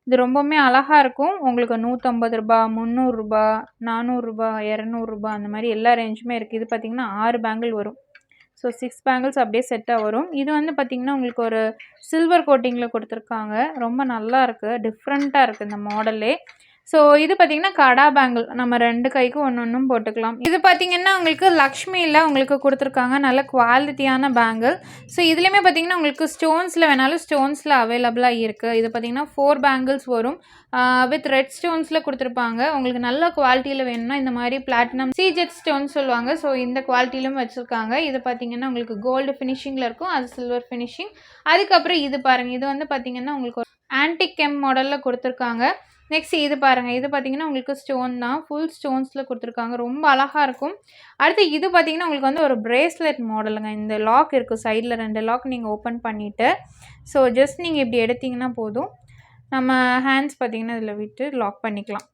[SPEAKER 1] இது ரொம்பவுமே அழகா இருக்கும். உங்களுக்கு ரூ. 150, ரூ. 300, ரூ. 400, ரூ. 200 அந்த மாரி எல்லா ரேஞ்சுமே இருக்கு. இது பார்த்தீங்கன்னா, 6 பேங்கிள் வரும். ஸோ 6 பேங்கிள்ஸ் அப்படியே செட்டா வரும். இது வந்து பார்த்தீங்கன்னா, உங்களுக்கு ஒரு சில்வர் கோட்டிங்ல குடுத்துருக்காங்க. ரொம்ப நல்லா இருக்கு. டிஃப்ரெண்ட்டா இருக்கு இந்த மாடலே. ஸோ இது பார்த்தீங்கன்னா, கடா பேங்கிள். நம்ம 2 கைக்கும் ஒண்ணும் போட்டுக்கலாம். இது பார்த்தீங்கன்னா, உங்களுக்கு லக்ஷ்மில உங்களுக்கு குடுத்துருக்காங்க. நல்ல குவாலிட்டியான பேங்கிள். ஸோ இதுலயுமே பார்த்தீங்கன்னா, உங்களுக்கு ஸ்டோன்ஸ்ல வேணாலும் ஸ்டோன்ஸ்ல அவைலபிளா இருக்கு. இது பார்த்தீங்கன்னா, 4 பேங்கிள்ஸ் வரும். வித் ரெட் ஸ்டோன்ஸ்ல குடுத்துருப்பாங்க. உங்களுக்கு நல்ல குவாலிட்டில வேணும்னா இந்த மாரி பிளாட்டினம் சீஜெட் ஸ்டோன் சொல்லுவாங்க. ஸோ இந்த குவாலிட்டிலும் வச்சிருக்காங்க. இது பார்த்தீங்கன்னா, உங்களுக்கு கோல்டு ஃபினிஷிங்ல இருக்கும். அது சில்வர் ஃபினிஷிங். அதுக்கப்புறம் இது பாருங்க. இது வந்து பார்த்தீங்கன்னா, உங்களுக்கு ஒரு ஆன்டிக் கெம் மாடல்ல குடுத்துருக்காங்க. நெக்ஸ்ட் இது பாருங்க. இது பார்த்தீங்கன்னா, உங்களுக்கு ஸ்டோன் தான். ஃபுல் ஸ்டோன்ஸ்ல குடுத்துருக்காங்க. ரொம்ப அழகா இருக்கும். அடுத்து இது பார்த்தீங்கன்னா, உங்களுக்கு வந்து ஒரு பிரேஸ்லெட் மாடலுங்க. இந்த லாக் இருக்கு. சைடுல 2 லாக் நீங்க ஓப்பன் பண்ணிட்டு, ஸோ ஜஸ்ட் நீங்க இப்படி எடுத்தீங்கன்னா போதும். நம்ம ஹேண்ட்ஸ் பார்த்தீங்கன்னா, இதில விட்டு லாக் பண்ணிக்கலாம்.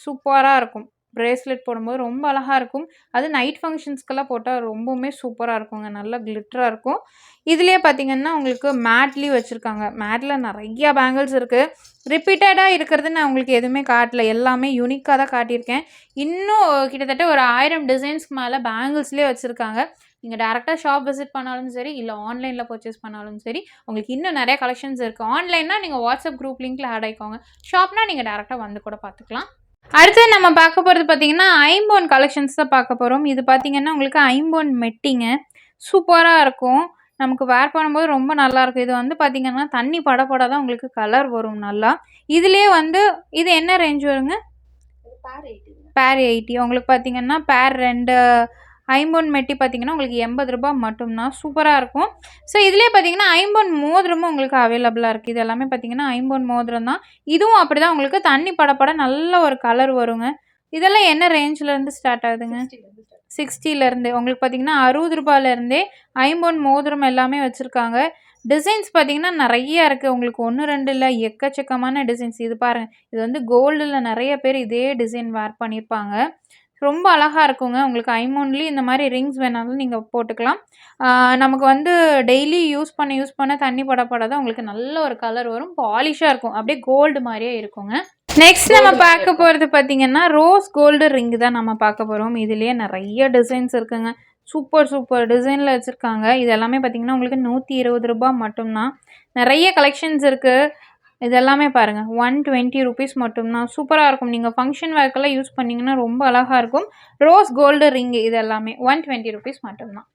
[SPEAKER 1] சூப்பரா இருக்கும். பிரேஸ்லெட் போடும்போது ரொம்ப அழகா இருக்கும். அது நைட் ஃபங்ஷன்ஸ்க்கெல்லாம் போட்டா ரொம்பவுமே சூப்பரா இருக்குங்க. நல்லா கிளிட்டரா இருக்கும். இதுலயே பார்த்தீங்கன்னா, உங்களுக்கு மேட்லயும் வச்சிருக்காங்க. மேட்ல நெறைய பேங்கிள்ஸ் இருக்கு. ரிப்பீட்டடா இருக்கிறது நான் உங்களுக்கு எதுவுமே காட்டல. எல்லாமே யூனிக்கா தான் காட்டியிருக்கேன். இன்னும் கிட்டத்தட்ட ஒரு 1000 டிசைன்ஸ்க்கு மேல பேங்கிள்ஸ்லயே வச்சிருக்காங்க. நீங்க டைரக்ட்டா ஷாப் விசிட் பண்ணாலும் சரி, இல்ல ஆன்லைன்ல பர்ச்சேஸ் பண்ணாலும் சரி, உங்களுக்கு இன்னும் நெறைய கலெக்ஷன்ஸ் இருக்கு. ஆன்லைன்னா நீங்க வாட்ஸ்அப் குரூப் லிங்க்ல ஆட் ஆயிக்கோங்க. ஷாப்னா நீங்க டைரக்ட்டா வந்து கூட பார்த்துக்கலாம். அடுத்து நம்ம பார்க்க போறது பார்த்தீங்கன்னா, ஐம்பொன் கலெக்ஷன்ஸ் தான் பார்க்க போறோம். இது பார்த்தீங்கன்னா, உங்களுக்கு ஐம்பொன் மெட்டிங்க. சூப்பரா இருக்கும். நமக்கு வேர் பண்ணும்போது ரொம்ப நல்லாயிருக்கும். இது வந்து பார்த்தீங்கன்னா, தண்ணி பட பட தான் உங்களுக்கு கலர் வரும் நல்லா. இதுலயே வந்து இது என்ன ரேஞ்ச் வருங்க? பேர் 80. உங்களுக்கு பார்த்தீங்கன்னா, பேர் 2 ஐம்பொன் மெட்டி பார்த்தீங்கன்னா, உங்களுக்கு ரூ. 80 மட்டும் தான். சூப்பரா இருக்கும். ஸோ இதுலயே பார்த்தீங்கன்னா, ஐம்பொன் மோதிரமும் உங்களுக்கு அவைலபிளா இருக்கு. இது எல்லாமே பார்த்தீங்கன்னா, ஐம்பொன் மோதிரம் தான். இதுவும் அப்படிதான் உங்களுக்கு தண்ணி பட பட நல்ல ஒரு கலர் வருங்க. இதெல்லாம் என்ன ரேஞ்ச்லேருந்து ஸ்டார்ட் ஆகுதுங்க? 60லேருந்து உங்களுக்கு பார்த்தீங்கன்னா ரூ. 60 ஐம்பொன் மோதிரம் எல்லாமே வச்சுருக்காங்க. டிசைன்ஸ் பார்த்தீங்கன்னா நெறைய இருக்குது. உங்களுக்கு 1, 2 இல்ல எக்கச்சக்கமான டிசைன்ஸ். இது பாருங்க. இது வந்து கோல்டுல நெறைய பேர் இதே டிசைன் வேர் பண்ணியிருப்பாங்க. ரொம்ப அழகா இருக்குங்க. உங்களுக்கு ஐம்பொன்லேயும் இந்த மாதிரி ரிங்ஸ் வேணாலும் நீங்க போட்டுக்கலாம். நமக்கு வந்து டெய்லி யூஸ் பண்ண தண்ணி பட தான் உங்களுக்கு நல்ல ஒரு கலர் வரும். பாலிஷா இருக்கும். அப்படியே கோல்டு மாரியே இருக்குங்க. நெக்ஸ்ட் நம்ம பார்க்க போறது பார்த்தீங்கன்னா, ரோஸ் கோல்டு ரிங் தான் நம்ம பார்க்க போறோம். இதுலயே நெறைய டிசைன்ஸ் இருக்குங்க. சூப்பர் டிசைன்ல வச்சிருக்காங்க. இது எல்லாமே பார்த்தீங்கன்னா, உங்களுக்கு ரூ. 120 மட்டும் தான். நெறைய கலெக்ஷன்ஸ் இருக்கு. இது எல்லாமே பாருங்க. ₹120 மட்டும் தான். சூப்பரா இருக்கும். நீங்க ஃபங்ஷன் வேர்க்கெல்லாம் யூஸ் பண்ணீங்கன்னா ரொம்ப அழகா இருக்கும். ரோஸ் கோல்டு ரிங் இது எல்லாமே ₹120 மட்டும் தான்.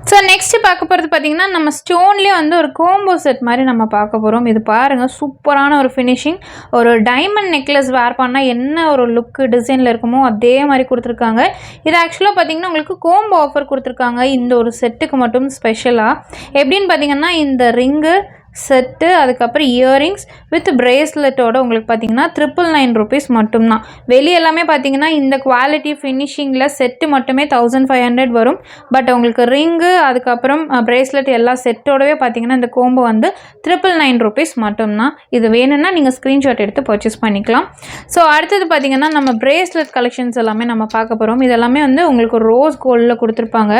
[SPEAKER 1] ஸோ நெக்ஸ்ட் பார்க்க போகிறது பார்த்தீங்கன்னா, நம்ம ஸ்டோன்லேயே வந்து ஒரு கோம்போ செட் மாதிரி நம்ம பார்க்க போகிறோம். இது பாருங்கள், சூப்பரான ஒரு ஃபினிஷிங். ஒரு டைமண்ட் நெக்லஸ் வேர் பண்ணால் என்ன ஒரு லுக்கு டிசைனில் இருக்குமோ அதே மாதிரி கொடுத்துருக்காங்க. இது ஆக்சுவலாக பார்த்தீங்கன்னா உங்களுக்கு கோம்போ ஆஃபர் கொடுத்துருக்காங்க இந்த ஒரு செட்டுக்கு மட்டும் ஸ்பெஷலாக. எப்படின்னு பார்த்தீங்கன்னா, இந்த ரிங்கு செட்டு, அதுக்கப்புறம் இயரிங்ஸ் வித் பிரேஸ்லெட்டோட உங்களுக்கு பார்த்தீங்கன்னா ₹999 மட்டும்தான். வெளியே எல்லாமே பார்த்தீங்கன்னா இந்த குவாலிட்டி ஃபினிஷிங்கில் செட்டு மட்டுமே 1500 வரும். பட் உங்களுக்கு ரிங்கு அதுக்கப்புறம் பிரேஸ்லெட் எல்லா செட்டோடவே பார்த்தீங்கன்னா இந்த கோம்போ வந்து ₹999 மட்டும்தான். இது வேணும்னா நீங்கள் ஸ்க்ரீன்ஷாட் எடுத்து பர்ச்சேஸ் பண்ணிக்கலாம். ஸோ அடுத்தது பார்த்தீங்கன்னா நம்ம பிரேஸ்லெட் கலெக்ஷன்ஸ் எல்லாமே நம்ம பார்க்க போகிறோம். இது எல்லாமே வந்து உங்களுக்கு ரோஸ் கோல்டில் கொடுத்துருப்பாங்க.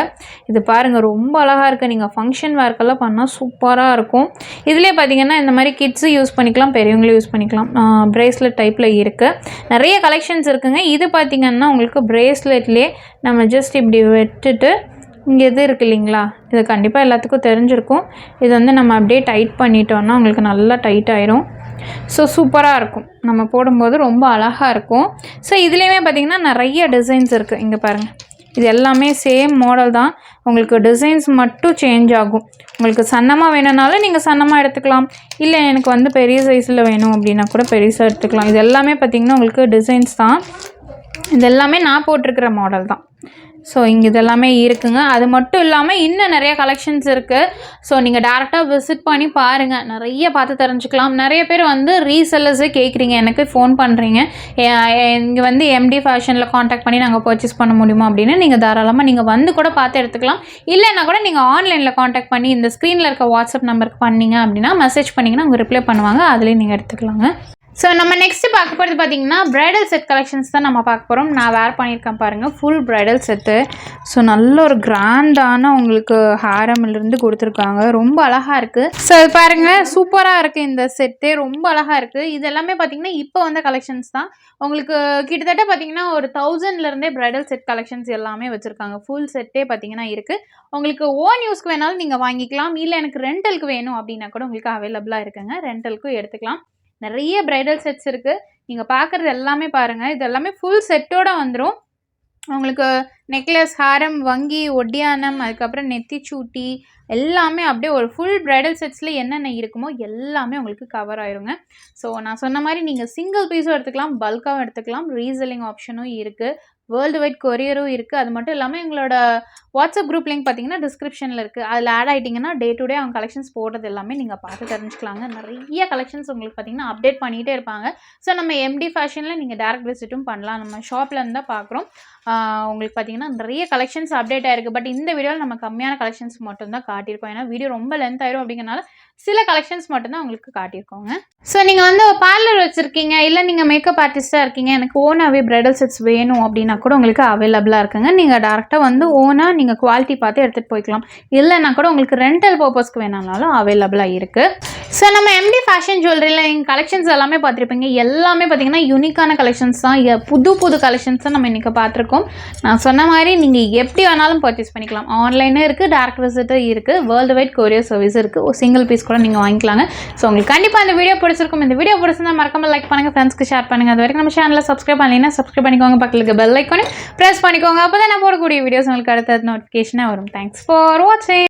[SPEAKER 1] இது பாருங்கள், ரொம்ப அழகாக இருக்குது. நீங்கள் ஃபங்க்ஷன் வேர்க்கெல்லாம் பண்ணால் சூப்பராக இருக்கும். இதிலே பார்த்தீங்கன்னா இந்த மாதிரி கிட்ஸு யூஸ் பண்ணிக்கலாம், பெரியவங்களும் யூஸ் பண்ணிக்கலாம். பிரேஸ்லெட் டைப்பில் இருக்குது. நிறைய கலெக்ஷன்ஸ் இருக்குங்க. இது பார்த்திங்கன்னா உங்களுக்கு பிரேஸ்லெட்லேயே நம்ம ஜஸ்ட் இப்படி வெட்டுட்டு இங்கே இது இருக்குது இல்லைங்களா, இது கண்டிப்பாக எல்லாத்துக்கும் தெரிஞ்சிருக்கும். இது வந்து நம்ம அப்படியே டைட் பண்ணிட்டோன்னா உங்களுக்கு நல்லா டைட் ஆயிரும். ஸோ சூப்பராக இருக்கும். நம்ம போடும்போது ரொம்ப அழகாக இருக்கும். ஸோ இதுலேயுமே பார்த்திங்கன்னா நிறைய டிசைன்ஸ் இருக்குது. இங்கே பாருங்கள், இது எல்லாமே சேம் மாடல் தான். உங்களுக்கு டிசைன்ஸ் மட்டும் சேஞ்ச் ஆகும். உங்களுக்கு சன்னமாக வேணும்னாலும் நீங்கள் சன்னமாக எடுத்துக்கலாம். இல்லை எனக்கு வந்து பெரிய சைஸில் வேணும் அப்படின்னா கூட பெருசாக எடுத்துக்கலாம். இது எல்லாமே பார்த்திங்கன்னா உங்களுக்கு டிசைன்ஸ் தான். இது எல்லாமே நான் போட்டிருக்கிற மாடல் தான். ஸோ இங்கே இதெல்லாமே இருக்குங்க. அது மட்டும் இல்லாமல் இன்னும் நிறைய கலெக்ஷன்ஸ் இருக்குது. ஸோ நீங்கள் டேரெக்டாக விசிட் பண்ணி பாருங்கள், நிறைய பார்த்து தெரிஞ்சுக்கலாம். நிறைய பேர் வந்து ரீசெல்லர்ஸே கேட்குறீங்க, எனக்கு ஃபோன் பண்ணுறீங்க, இங்கே வந்து எம்டி ஃபேஷனில் காண்டாக்ட் பண்ணி நாங்கள் பர்ச்சேஸ் பண்ண முடியுமா அப்படின்னு. நீங்கள் தாராளமாக நீங்கள் வந்து கூட பார்த்து எடுத்துக்கலாம். இல்லைன்னா கூட நீங்கள் ஆன்லைனில் காண்டாக்ட் பண்ணி இந்த ஸ்க்ரீனில் இருக்க வாட்ஸ்அப் நம்பருக்கு பண்ணிங்க அப்படின்னா மெசேஜ் பண்ணிங்கன்னா அவங்க ரிப்ளை பண்ணுவாங்க. அதுலேயும் நீங்கள் எடுத்துக்கலாங்க. ஸோ நம்ம நெக்ஸ்ட்டு பார்க்க போகிறது பார்த்திங்கன்னா ப்ரைடல் செட் கலெக்ஷன்ஸ் தான் நம்ம பார்க்க போகிறோம். நான் வேர் பண்ணியிருக்கேன் பாருங்கள், ஃபுல் ப்ரைடல் செட்டு. ஸோ நல்ல ஒரு கிராண்டான உங்களுக்கு ஹேரமிலிருந்து கொடுத்துருக்காங்க. ரொம்ப அழகாக இருக்குது. ஸோ இது பாருங்கள், சூப்பராக இருக்குது இந்த செட்டு, ரொம்ப அழகாக இருக்குது. இது எல்லாமே பார்த்திங்கன்னா இப்போ வந்த கலெக்ஷன்ஸ் தான். உங்களுக்கு கிட்டத்தட்ட பார்த்திங்கன்னா ஒரு 1000லேருந்தே ப்ரைடல் செட் கலெக்ஷன்ஸ் எல்லாமே வச்சுருக்காங்க. ஃபுல் செட்டே பார்த்திங்கன்னா இருக்குது. உங்களுக்கு ஓன் யூஸ்க்கு வேணாலும் நீங்கள் வாங்கிக்கலாம். இல்லை எனக்கு ரெண்டலுக்கு வேணும் அப்படின்னா கூட உங்களுக்கு அவைலபிளாக இருக்குங்க. ரெண்டலுக்கும் எடுத்துக்கலாம். நிறைய ப்ரைடல் செட்ஸ் இருக்குது. நீங்கள் பார்க்குறது எல்லாமே பாருங்கள், இது எல்லாமே ஃபுல் செட்டோடு வந்துடும். உங்களுக்கு நெக்லஸ், ஹாரம், வங்கி, ஒட்டியானம், அதுக்கப்புறம் நெத்திச்சூட்டி எல்லாமே அப்படியே ஒரு ஃபுல் ப்ரைடல் செட்ஸில் என்னென்ன இருக்குமோ எல்லாமே உங்களுக்கு கவர் ஆயிருங்க. ஸோ நான் சொன்ன மாதிரி நீங்கள் சிங்கிள் பீஸும் எடுத்துக்கலாம், பல்காகவும் எடுத்துக்கலாம். ரீசெல்லிங் ஆப்ஷனும் இருக்குது, வேர்ல்டு வைட் கொரியரும் இருக்குது. அது மட்டும் இல்லாமல் எங்களோட வாட்ஸ்அப் குரூப் லிங்க் பார்த்தீங்கன்னா டிஸ்கிரிப்ஷனில் இருக்குது. அதில் ஆட் ஆகிட்டிங்கன்னா டே டு டே அவங்க கலெக்ஷன்ஸ் போடுறது எல்லாமே நீங்கள் பார்த்து தெரிஞ்சுக்கலாங்க. நிறைய கலெக்ஷன்ஸ் உங்களுக்கு பார்த்தீங்கன்னா அப்டேட் பண்ணிகிட்டே இருப்பாங்க. ஸோ நம்ம எம்டி ஃபேஷனில் நீங்கள் டேரக்ட் விசிட்டும் பண்ணலாம். நம்ம ஷாப்பில் இருந்து தான் பார்க்குறோம். உங்களுக்கு பார்த்தீங்கன்னா நிறைய கலெக்ஷன்ஸ் அப்டேட் ஆகிருக்கு. பட் இந்த வீடியோவில் நம்ம கம்மியான கலெக்ஷன்ஸ் மட்டும்தான் காட்டியிருக்கோம். ஏன்னா வீடியோ ரொம்ப லென்த் ஆயிரும் அப்படிங்கிறனால சில கலெக்ஷன்ஸ் மட்டும்தான் உங்களுக்கு காட்டியிருக்கோங்க. ஸோ நீங்கள் வந்து பார்லர் வச்சுருக்கீங்க, இல்லை நீங்கள் மேக்கப் ஆர்டிஸ்ட்டாக இருக்கீங்க, எனக்கு ஓனாகவே ப்ரைடல் செட்ஸ் வேணும் அப்படின்னா கூட உங்களுக்கு அவைலபிளாக இருக்குங்க. நீங்கள் டேரெக்டாக வந்து ஓனாக நீங்கள் குவாலிட்டி பார்த்து எடுத்துகிட்டு போய்க்கலாம். இல்லைன்னா கூட உங்களுக்கு ரெண்டல் பர்பஸ்க்கு வேணாலும் அவைலபிளாக இருக்குது. ஸோ நம்ம எம்டி ஃபேஷன் ஜுவல்லரியில் எங்கள் கலெக்ஷன்ஸ் எல்லாமே பார்த்துருப்பீங்க. எல்லாமே பார்த்தீங்கன்னா யூனிக்கான கலெக்ஷன்ஸ் தான், புது கலெக்ஷன்ஸ் தான் நம்ம இன்றைக்கி பார்த்துருக்கோம். நான் சொன்ன மாதிரி நீங்கள் எப்படி வேணாலும் பர்ச்சேஸ் பண்ணிக்கலாம். ஆன்லைனும் இருக்குது, டேரக்ட் விசிட்டும் இருக்குது, வேர்ல்டு வைட் கொரியர் சர்வீஸ் இருக்குது. ஒரு சிங்கிள் பீஸ் கூட நீங்கள் வாங்கிக்கலாங்க. ஸோ உங்களுக்கு கண்டிப்பாக இந்த வீடியோ பிடிச்சிருக்கும். இந்த வீடியோ பிடிச்சிருந்தா மறக்காம லைக் பண்ணுங்கள், ஃப்ரெண்ட்ஸ்க்கு ஷேர் பண்ணுங்கள். அது வரைக்கும் நம்ம சேனலில் சப்ஸ்கிரைப் பண்ணலைன்னா சப்ஸ்கிரைப் பண்ணிக்கோங்க, பக்கத்துக்கு பெல் ஐக்கானே ப்ரெஸ் பண்ணிக்கோங்க. அப்போ தான் நான் போடக்கூடிய வீடியோஸ் உங்களுக்கு அடுத்த நோட்டிஃபிகேஷனாக வரும். தேங்க்ஸ் ஃபார் வாட்சிங்.